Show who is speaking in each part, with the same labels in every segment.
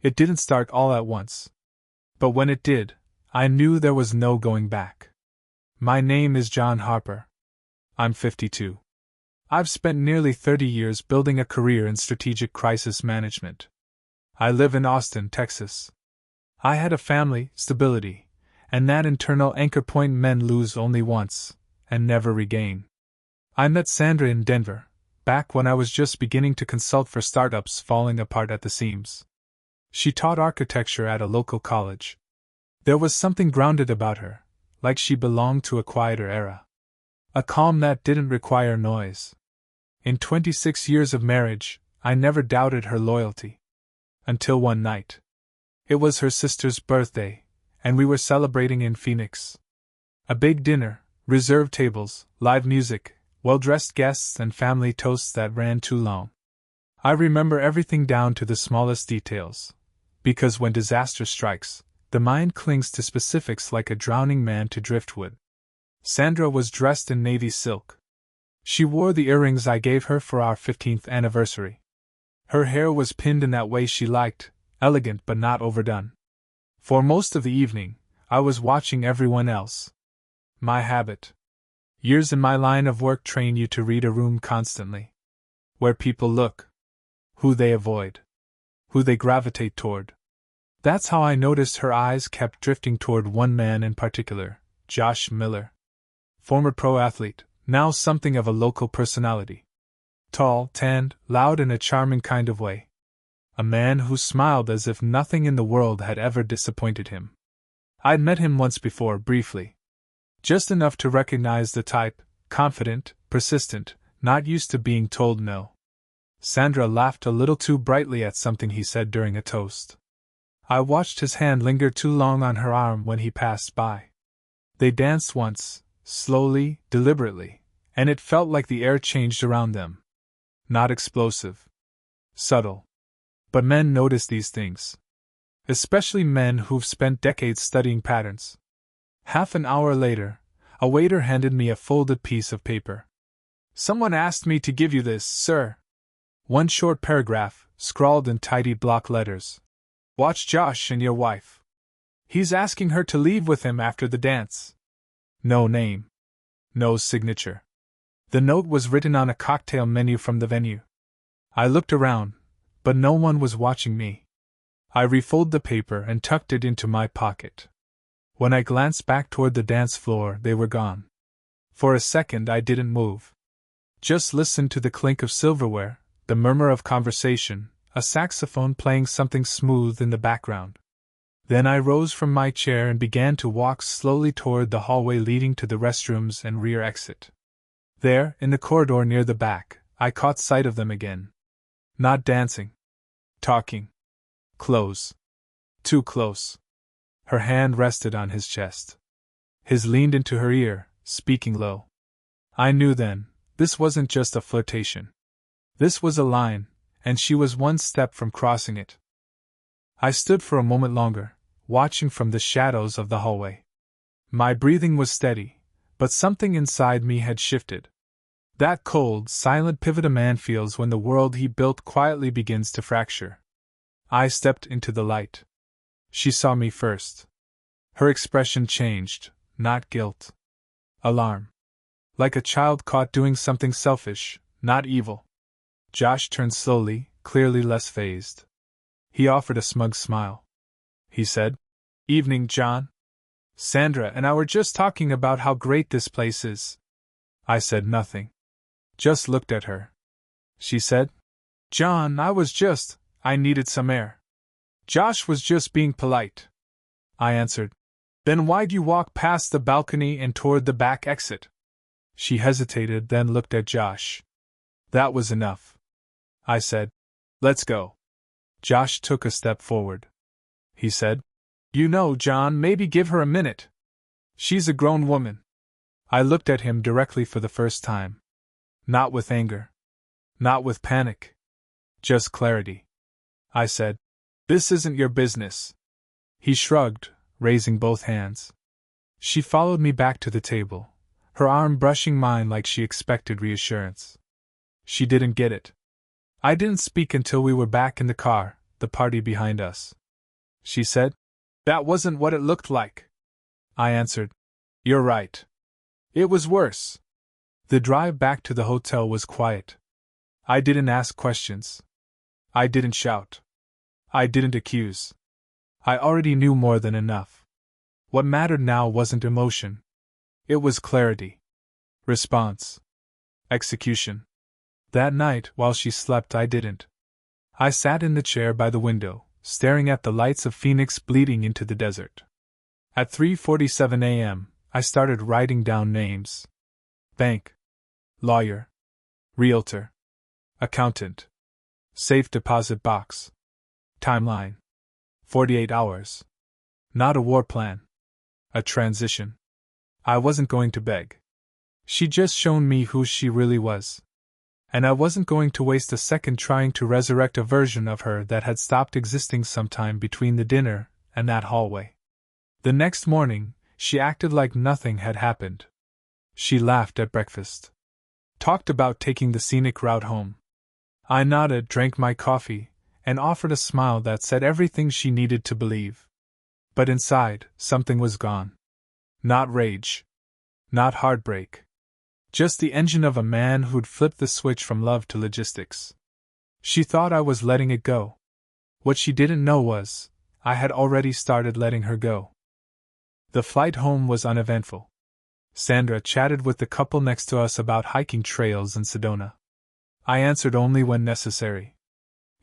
Speaker 1: It didn't start all at once. But when it did, I knew there was no going back. My name is John Harper. I'm 52. I've spent nearly 30 years building a career in strategic crisis management. I live in Austin, Texas. I had a family, stability, and that internal anchor point men lose only once, and never regain. I met Sandra in Denver, back when I was just beginning to consult for startups falling apart at the seams. She taught architecture at a local college. There was something grounded about her, like she belonged to a quieter era. A calm that didn't require noise. In 26 years of marriage, I never doubted her loyalty. Until one night. It was her sister's birthday, and we were celebrating in Phoenix. A big dinner, reserved tables, live music, well-dressed guests, and family toasts that ran too long. I remember everything down to the smallest details. Because when disaster strikes, the mind clings to specifics like a drowning man to driftwood. Sandra was dressed in navy silk. She wore the earrings I gave her for our 15th anniversary. Her hair was pinned in that way she liked, elegant but not overdone. For most of the evening, I was watching everyone else. My habit. Years in my line of work train you to read a room constantly. Where people look. Who they avoid. Who they gravitate toward. That's how I noticed her eyes kept drifting toward one man in particular, Josh Miller. Former pro athlete, now something of a local personality. Tall, tanned, loud in a charming kind of way. A man who smiled as if nothing in the world had ever disappointed him. I'd met him once before, briefly. Just enough to recognize the type, confident, persistent, not used to being told no. Sandra laughed a little too brightly at something he said during a toast. I watched his hand linger too long on her arm when he passed by. They danced once, slowly, deliberately, and it felt like the air changed around them. Not explosive. Subtle. But men notice these things. Especially men who've spent decades studying patterns. Half an hour later, a waiter handed me a folded piece of paper. "Someone asked me to give you this, sir." One short paragraph, scrawled in tidy block letters. "Watch Josh and your wife. He's asking her to leave with him after the dance." No name. No signature. The note was written on a cocktail menu from the venue. I looked around, but no one was watching me. I refolded the paper and tucked it into my pocket. When I glanced back toward the dance floor, they were gone. For a second I didn't move. Just listened to the clink of silverware, the murmur of conversation, a saxophone playing something smooth in the background. Then I rose from my chair and began to walk slowly toward the hallway leading to the restrooms and rear exit. There, in the corridor near the back, I caught sight of them again. Not dancing. Talking. Close. Too close. Her hand rested on his chest. His leaned into her ear, speaking low. I knew then, this wasn't just a flirtation. This was a line, and she was one step from crossing it. I stood for a moment longer, watching from the shadows of the hallway. My breathing was steady, but something inside me had shifted. That cold, silent pivot a man feels when the world he built quietly begins to fracture. I stepped into the light. She saw me first. Her expression changed, not guilt. Alarm. Like a child caught doing something selfish, not evil. Josh turned slowly, clearly less fazed. He offered a smug smile. He said, "Evening, John. Sandra and I were just talking about how great this place is." I said nothing. Just looked at her. She said, "John, I needed some air." Josh was just being polite. I answered, "Then why'd you walk past the balcony and toward the back exit?" She hesitated, then looked at Josh. "That was enough." I said, "Let's go." Josh took a step forward. He said, "You know, John, maybe give her a minute. She's a grown woman." I looked at him directly for the first time. Not with anger. Not with panic. Just clarity. I said, "This isn't your business." He shrugged, raising both hands. She followed me back to the table, her arm brushing mine like she expected reassurance. She didn't get it. I didn't speak until we were back in the car, the party behind us. She said, "That wasn't what it looked like." I answered, "You're right. It was worse." The drive back to the hotel was quiet. I didn't ask questions. I didn't shout. I didn't accuse. I already knew more than enough. What mattered now wasn't emotion. It was clarity. Response. Execution. That night, while she slept, I didn't. I sat in the chair by the window, staring at the lights of Phoenix bleeding into the desert. At 3:47 a.m., I started writing down names. Bank. Lawyer. Realtor. Accountant. Safe deposit box. Timeline. 48 hours. Not a war plan. A transition. I wasn't going to beg. She'd just shown me who she really was. And I wasn't going to waste a second trying to resurrect a version of her that had stopped existing sometime between the dinner and that hallway. The next morning, she acted like nothing had happened. She laughed at breakfast. Talked about taking the scenic route home. I nodded, drank my coffee, and offered a smile that said everything she needed to believe. But inside, something was gone. Not rage. Not heartbreak. Just the engine of a man who'd flipped the switch from love to logistics. She thought I was letting it go. What she didn't know was, I had already started letting her go. The flight home was uneventful. Sandra chatted with the couple next to us about hiking trails in Sedona. I answered only when necessary.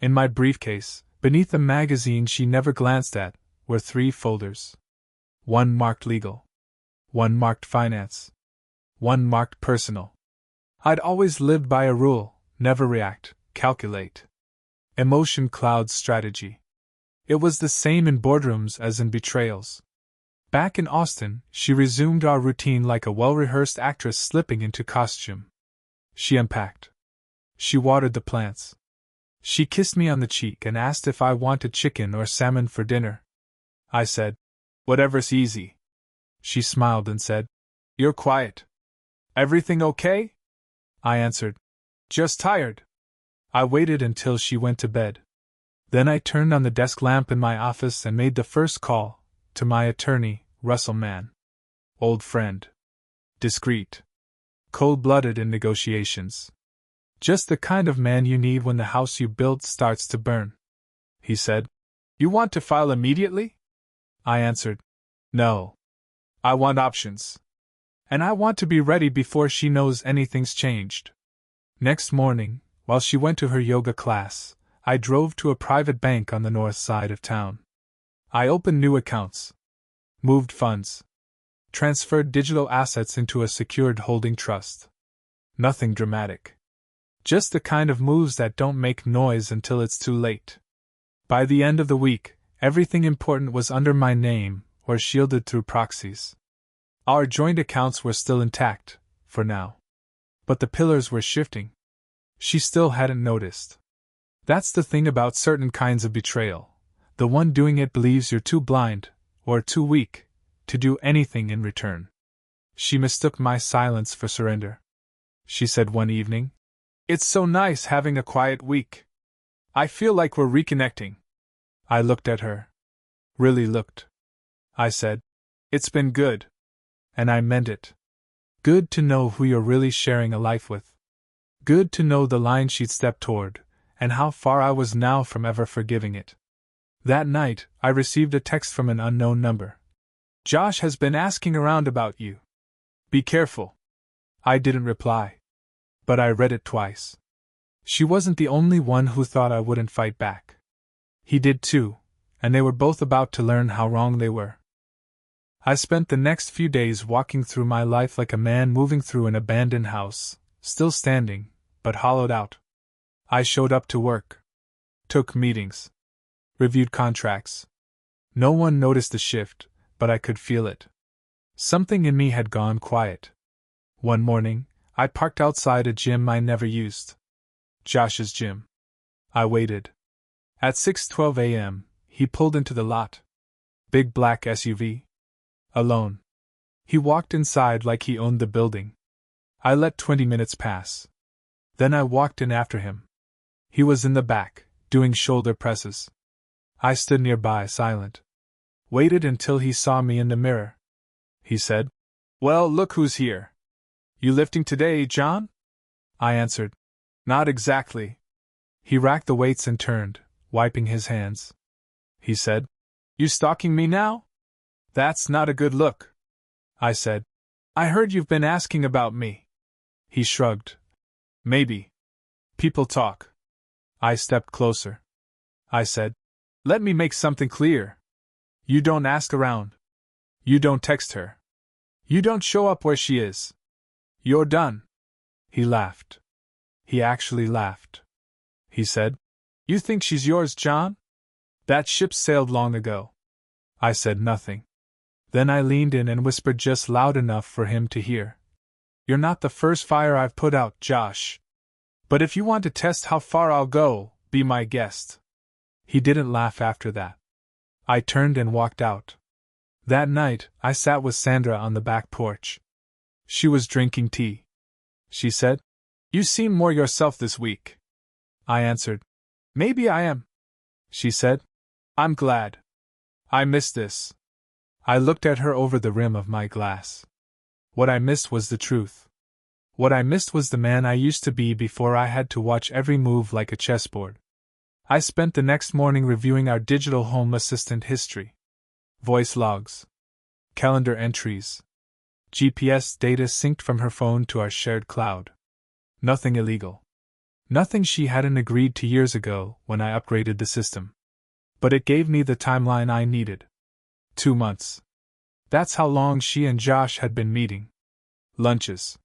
Speaker 1: In my briefcase, beneath a magazine she never glanced at, were 3 folders. One marked legal. One marked finance. One marked personal. I'd always lived by a rule: never react, calculate. Emotion clouds strategy. It was the same in boardrooms as in betrayals. Back in Austin, she resumed our routine like a well-rehearsed actress slipping into costume. She unpacked. She watered the plants. She kissed me on the cheek and asked if I wanted chicken or salmon for dinner. I said, "Whatever's easy." She smiled and said, "You're quiet. Everything okay?" I answered, "Just tired." I waited until she went to bed. Then I turned on the desk lamp in my office and made the first call, to my attorney, Russell Mann. Old friend. Discreet. Cold-blooded in negotiations. Just the kind of man you need when the house you built starts to burn. He said, "You want to file immediately?" I answered, "No. I want options. And I want to be ready before she knows anything's changed." Next morning, while she went to her yoga class, I drove to a private bank on the north side of town. I opened new accounts. Moved funds. Transferred digital assets into a secured holding trust. Nothing dramatic. Just the kind of moves that don't make noise until it's too late. By the end of the week, everything important was under my name or shielded through proxies. Our joint accounts were still intact, for now. But the pillars were shifting. She still hadn't noticed. That's the thing about certain kinds of betrayal. The one doing it believes you're too blind, or too weak, to do anything in return. She mistook my silence for surrender. She said one evening, "It's so nice having a quiet week. I feel like we're reconnecting." I looked at her. Really looked. I said, "It's been good." And I meant it. Good to know who you're really sharing a life with. Good to know the line she'd stepped toward, and how far I was now from ever forgiving it. That night, I received a text from an unknown number. "Josh has been asking around about you. Be careful." I didn't reply. But I read it twice. She wasn't the only one who thought I wouldn't fight back. He did too, and they were both about to learn how wrong they were. I spent the next few days walking through my life like a man moving through an abandoned house, still standing, but hollowed out. I showed up to work. Took meetings. Reviewed contracts. No one noticed the shift, but I could feel it. Something in me had gone quiet. One morning, I parked outside a gym I never used. Josh's gym. I waited. At 6:12 a.m., he pulled into the lot. Big black SUV. Alone. He walked inside like he owned the building. I let 20 minutes pass. Then I walked in after him. He was in the back, doing shoulder presses. I stood nearby, silent. Waited until he saw me in the mirror. He said, "Well, look who's here. You lifting today, John?" I answered, "Not exactly." He racked the weights and turned, wiping his hands. He said, "You stalking me now? That's not a good look." I said, "I heard you've been asking about me." He shrugged. "Maybe. People talk." I stepped closer. I said, "Let me make something clear. You don't ask around. You don't text her. You don't show up where she is. You're done." He laughed. He actually laughed. He said, "You think she's yours, John? That ship sailed long ago." I said nothing. Then I leaned in and whispered just loud enough for him to hear. "You're not the first fire I've put out, Josh. But if you want to test how far I'll go, be my guest." He didn't laugh after that. I turned and walked out. That night, I sat with Sandra on the back porch. She was drinking tea. She said, "You seem more yourself this week." I answered, "Maybe I am." She said, "I'm glad. I miss this." I looked at her over the rim of my glass. What I missed was the truth. What I missed was the man I used to be before I had to watch every move like a chessboard. I spent the next morning reviewing our digital home assistant history. Voice logs. Calendar entries. GPS data synced from her phone to our shared cloud. Nothing illegal. Nothing she hadn't agreed to years ago when I upgraded the system. But it gave me the timeline I needed. 2 months. That's how long she and Josh had been meeting. Lunches.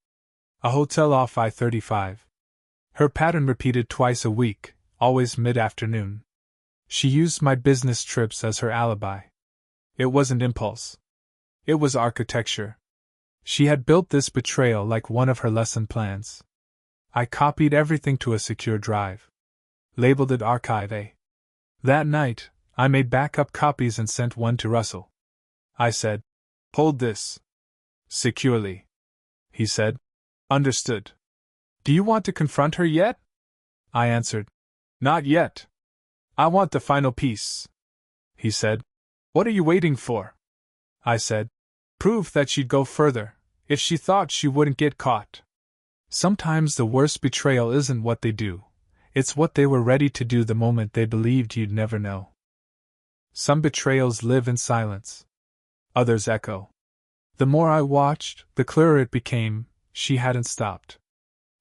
Speaker 1: A hotel off I-35. Her pattern repeated twice a week, always mid-afternoon. She used my business trips as her alibi. It wasn't impulse. It was architecture. She had built this betrayal like one of her lesson plans. I copied everything to a secure drive. Labeled it Archive A. That night, I made backup copies and sent one to Russell. I said, "Hold this. Securely." He said, "Understood." "Do you want to confront her yet?" I answered, "Not yet. I want the final piece." He said, "What are you waiting for?" I said, "Proof that she'd go further, if she thought she wouldn't get caught." Sometimes the worst betrayal isn't what they do, it's what they were ready to do the moment they believed you'd never know. Some betrayals live in silence. Others echo. The more I watched, the clearer it became, she hadn't stopped.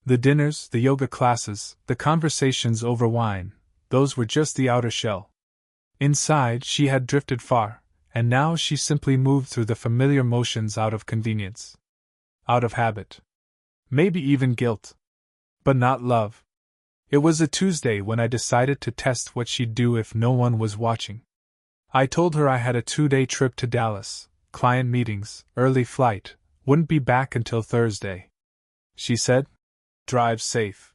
Speaker 1: The dinners, the yoga classes, the conversations over wine, those were just the outer shell. Inside, she had drifted far, and now she simply moved through the familiar motions out of convenience. Out of habit. Maybe even guilt. But not love. It was a Tuesday when I decided to test what she'd do if no one was watching. I told her I had a 2-day trip to Dallas, client meetings, early flight, wouldn't be back until Thursday. She said, "Drive safe."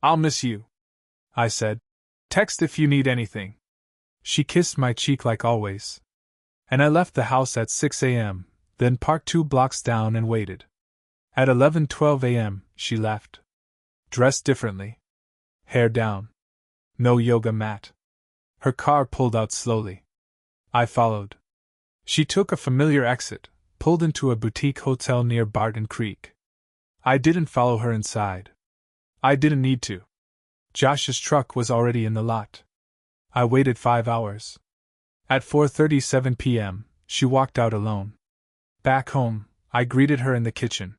Speaker 1: "I'll miss you." I said, "Text if you need anything." She kissed my cheek like always. And I left the house at 6 a.m., then parked 2 blocks down and waited. At 11:12 a.m., she left. Dressed differently. Hair down. No yoga mat. Her car pulled out slowly. I followed. She took a familiar exit, pulled into a boutique hotel near Barton Creek. I didn't follow her inside. I didn't need to. Josh's truck was already in the lot. I waited 5 hours. At 4:37 p.m., she walked out alone. Back home, I greeted her in the kitchen.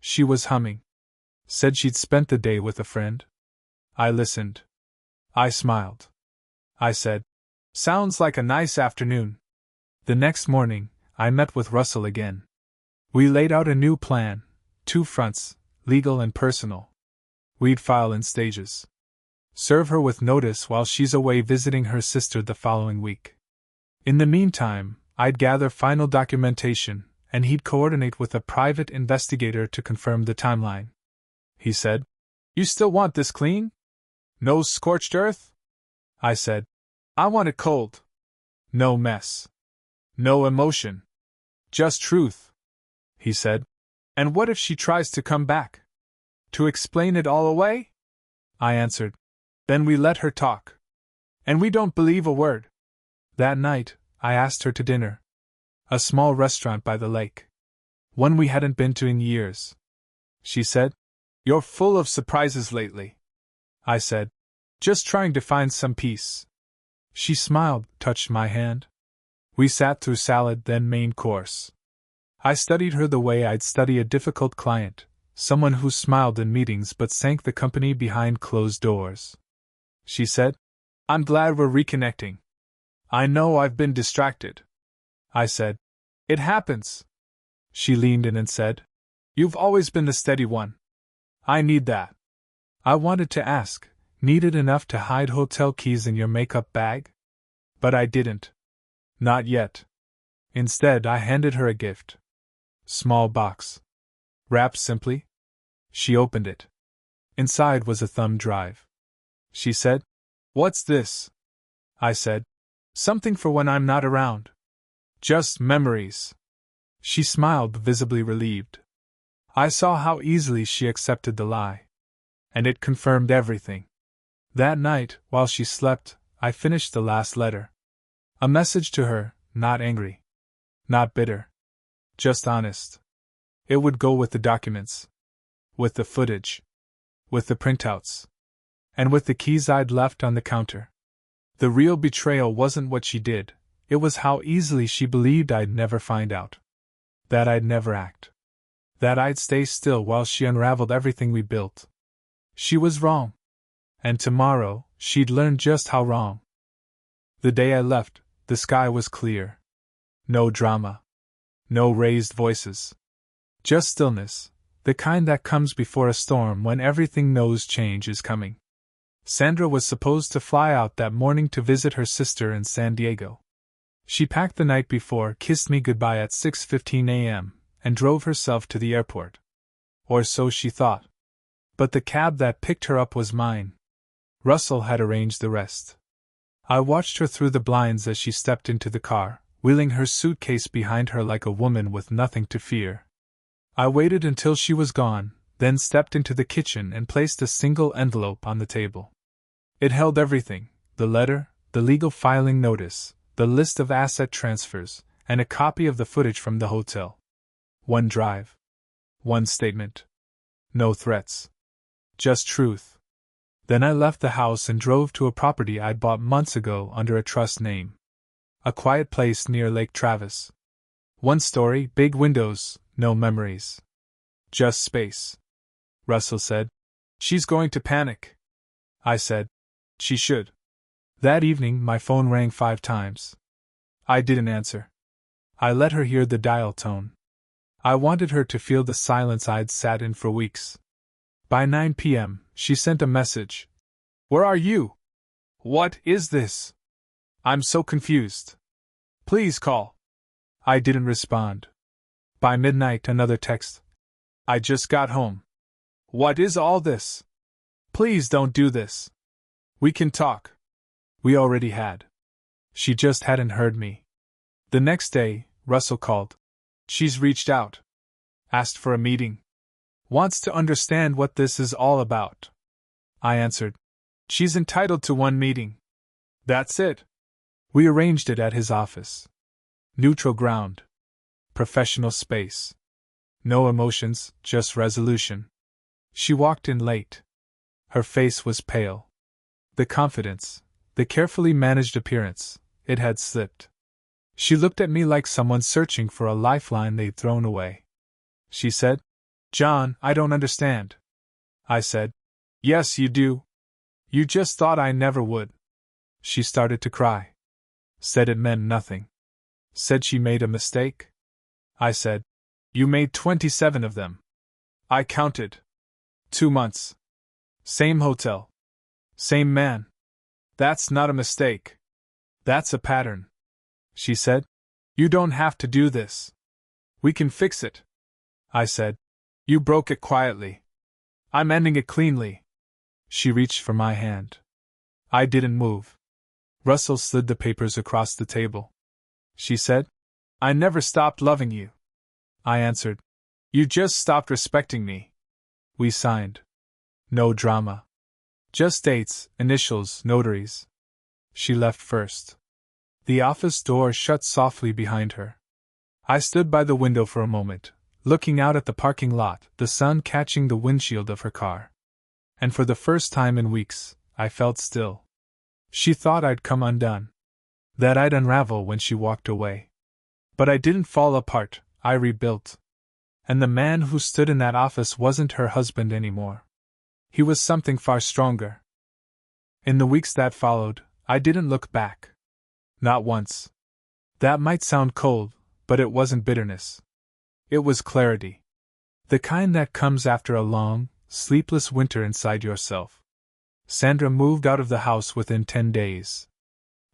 Speaker 1: She was humming. Said she'd spent the day with a friend. I listened. I smiled. I said, "Sounds like a nice afternoon." The next morning, I met with Russell again. We laid out a new plan, 2 fronts, legal and personal. We'd file in stages. Serve her with notice while she's away visiting her sister the following week. In the meantime, I'd gather final documentation, and he'd coordinate with a private investigator to confirm the timeline. He said, "You still want this clean? No scorched earth?" I said, "I want it cold. No mess. No emotion. Just truth." He said, "And what if she tries to come back? To explain it all away?" I answered, "Then we let her talk. And we don't believe a word." That night, I asked her to dinner. A small restaurant by the lake. One we hadn't been to in years. She said, "You're full of surprises lately." I said, "Just trying to find some peace." She smiled, touched my hand. We sat through salad, then main course. I studied her the way I'd study a difficult client, someone who smiled in meetings but sank the company behind closed doors. She said, "I'm glad we're reconnecting. I know I've been distracted." I said, "It happens." She leaned in and said, "You've always been the steady one. I need that." I wanted to ask, "Needed enough to hide hotel keys in your makeup bag?" But I didn't. Not yet. Instead, I handed her a gift. Small box. Wrapped simply. She opened it. Inside was a thumb drive. She said, "What's this?" I said, "Something for when I'm not around. Just memories." She smiled, visibly relieved. I saw how easily she accepted the lie. And it confirmed everything. That night, while she slept, I finished the last letter. A message to her, not angry. Not bitter. Just honest. It would go with the documents. With the footage. With the printouts. And with the keys I'd left on the counter. The real betrayal wasn't what she did, it was how easily she believed I'd never find out. That I'd never act. That I'd stay still while she unraveled everything we built. She was wrong. And tomorrow, she'd learn just how wrong. The day I left, the sky was clear. No drama. No raised voices. Just stillness, the kind that comes before a storm when everything knows change is coming. Sandra was supposed to fly out that morning to visit her sister in San Diego. She packed the night before, kissed me goodbye at 6:15 a.m., and drove herself to the airport. Or so she thought. But the cab that picked her up was mine. Russell had arranged the rest. I watched her through the blinds as she stepped into the car, wheeling her suitcase behind her like a woman with nothing to fear. I waited until she was gone, then stepped into the kitchen and placed a single envelope on the table. It held everything: the letter, the legal filing notice, the list of asset transfers, and a copy of the footage from the hotel. One drive. One statement. No threats. Just truth. Then I left the house and drove to a property I'd bought months ago under a trust name. A quiet place near Lake Travis. One story, big windows, no memories. Just space. Russell said, "She's going to panic." I said, "She should." That evening my phone rang 5 times. I didn't answer. I let her hear the dial tone. I wanted her to feel the silence I'd sat in for weeks. By 9 p.m., she sent a message. "Where are you? What is this? I'm so confused. Please call." I didn't respond. By midnight, another text. "I just got home. What is all this? Please don't do this. We can talk." We already had. She just hadn't heard me. The next day, Russell called. "She's reached out. Asked for a meeting. Wants to understand what this is all about." I answered, "She's entitled to one meeting. That's it." We arranged it at his office. Neutral ground. Professional space. No emotions, just resolution. She walked in late. Her face was pale. The confidence, the carefully managed appearance, it had slipped. She looked at me like someone searching for a lifeline they'd thrown away. She said, "John, I don't understand." I said, "Yes, you do. You just thought I never would." She started to cry. Said it meant nothing. Said she made a mistake. I said, "You made 27 of them. I counted. 2 months. Same hotel. Same man. That's not a mistake. That's a pattern." She said, "You don't have to do this. We can fix it." I said, "You broke it quietly. I'm ending it cleanly." She reached for my hand. I didn't move. Russell slid the papers across the table. She said, "I never stopped loving you." I answered, "You just stopped respecting me." We signed. No drama. Just dates, initials, notaries. She left first. The office door shut softly behind her. I stood by the window for a moment, looking out at the parking lot, the sun catching the windshield of her car. And for the first time in weeks, I felt still. She thought I'd come undone, that I'd unravel when she walked away. But I didn't fall apart, I rebuilt. And the man who stood in that office wasn't her husband anymore. He was something far stronger. In the weeks that followed, I didn't look back. Not once. That might sound cold, but it wasn't bitterness. It was clarity. The kind that comes after a long, sleepless winter inside yourself. Sandra moved out of the house within 10 days.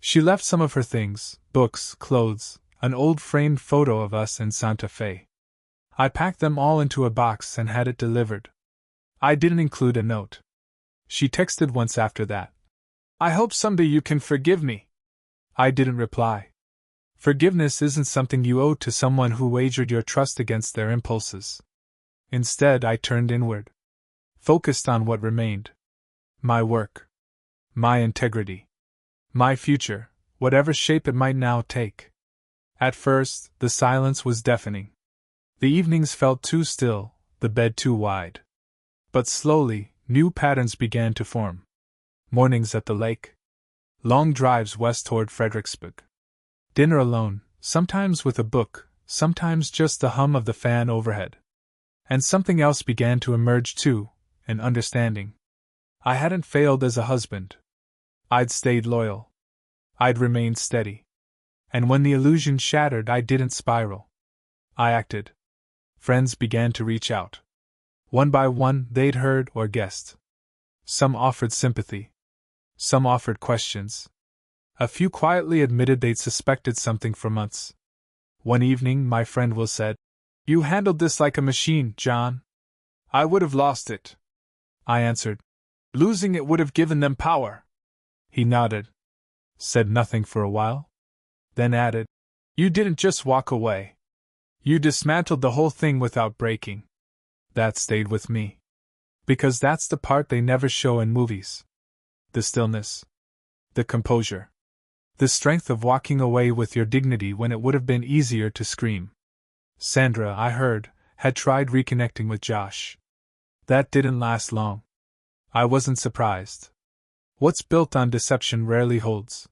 Speaker 1: She left some of her things, books, clothes, an old framed photo of us in Santa Fe. I packed them all into a box and had it delivered. I didn't include a note. She texted once after that. "I hope someday you can forgive me." I didn't reply. Forgiveness isn't something you owe to someone who wagered your trust against their impulses. Instead, I turned inward, focused on what remained. My work. My integrity. My future, whatever shape it might now take. At first, the silence was deafening. The evenings felt too still, the bed too wide. But slowly, new patterns began to form. Mornings at the lake. Long drives west toward Fredericksburg. Dinner alone, sometimes with a book, sometimes just the hum of the fan overhead. And something else began to emerge too, an understanding. I hadn't failed as a husband. I'd stayed loyal. I'd remained steady. And when the illusion shattered, I didn't spiral. I acted. Friends began to reach out. One by one, they'd heard or guessed. Some offered sympathy. Some offered questions. A few quietly admitted they'd suspected something for months. One evening, my friend Will said, "You handled this like a machine, John." "I would have lost it," I answered. "Losing it would have given them power." He nodded. Said nothing for a while. Then added, "You didn't just walk away. You dismantled the whole thing without breaking." That stayed with me. Because that's the part they never show in movies. The stillness. The composure. The strength of walking away with your dignity when it would have been easier to scream. Sandra, I heard, had tried reconnecting with Josh. That didn't last long. I wasn't surprised. What's built on deception rarely holds.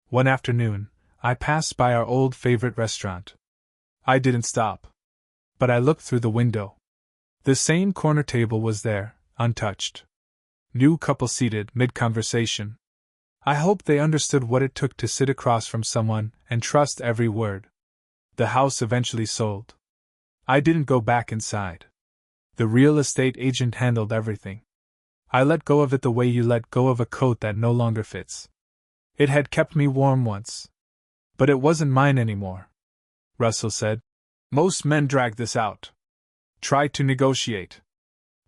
Speaker 1: One afternoon, I passed by our old favorite restaurant. I didn't stop. But I looked through the window. The same corner table was there, untouched. New couple seated mid-conversation. I hoped they understood what it took to sit across from someone and trust every word. The house eventually sold. I didn't go back inside. The real estate agent handled everything. I let go of it the way you let go of a coat that no longer fits. It had kept me warm once. But it wasn't mine anymore. Russell said, "Most men drag this out. Try to negotiate.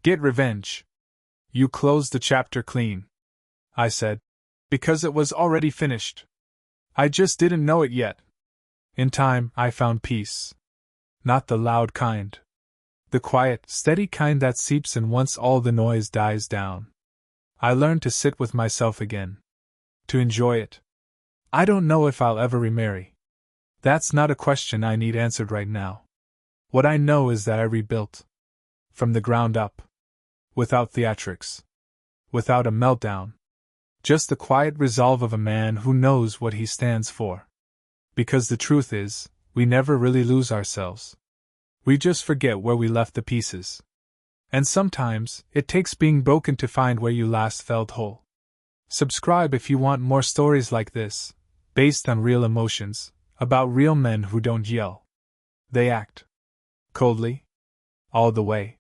Speaker 1: Get revenge. You closed the chapter clean," I said. "Because it was already finished. I just didn't know it yet." In time, I found peace. Not the loud kind. The quiet, steady kind that seeps in once all the noise dies down. I learned to sit with myself again. To enjoy it. I don't know if I'll ever remarry. That's not a question I need answered right now. What I know is that I rebuilt. From the ground up. Without theatrics. Without a meltdown. Just the quiet resolve of a man who knows what he stands for. Because the truth is, we never really lose ourselves. We just forget where we left the pieces. And sometimes, it takes being broken to find where you last felt whole. Subscribe if you want more stories like this, based on real emotions, about real men who don't yell. They act. Coldly. All the way.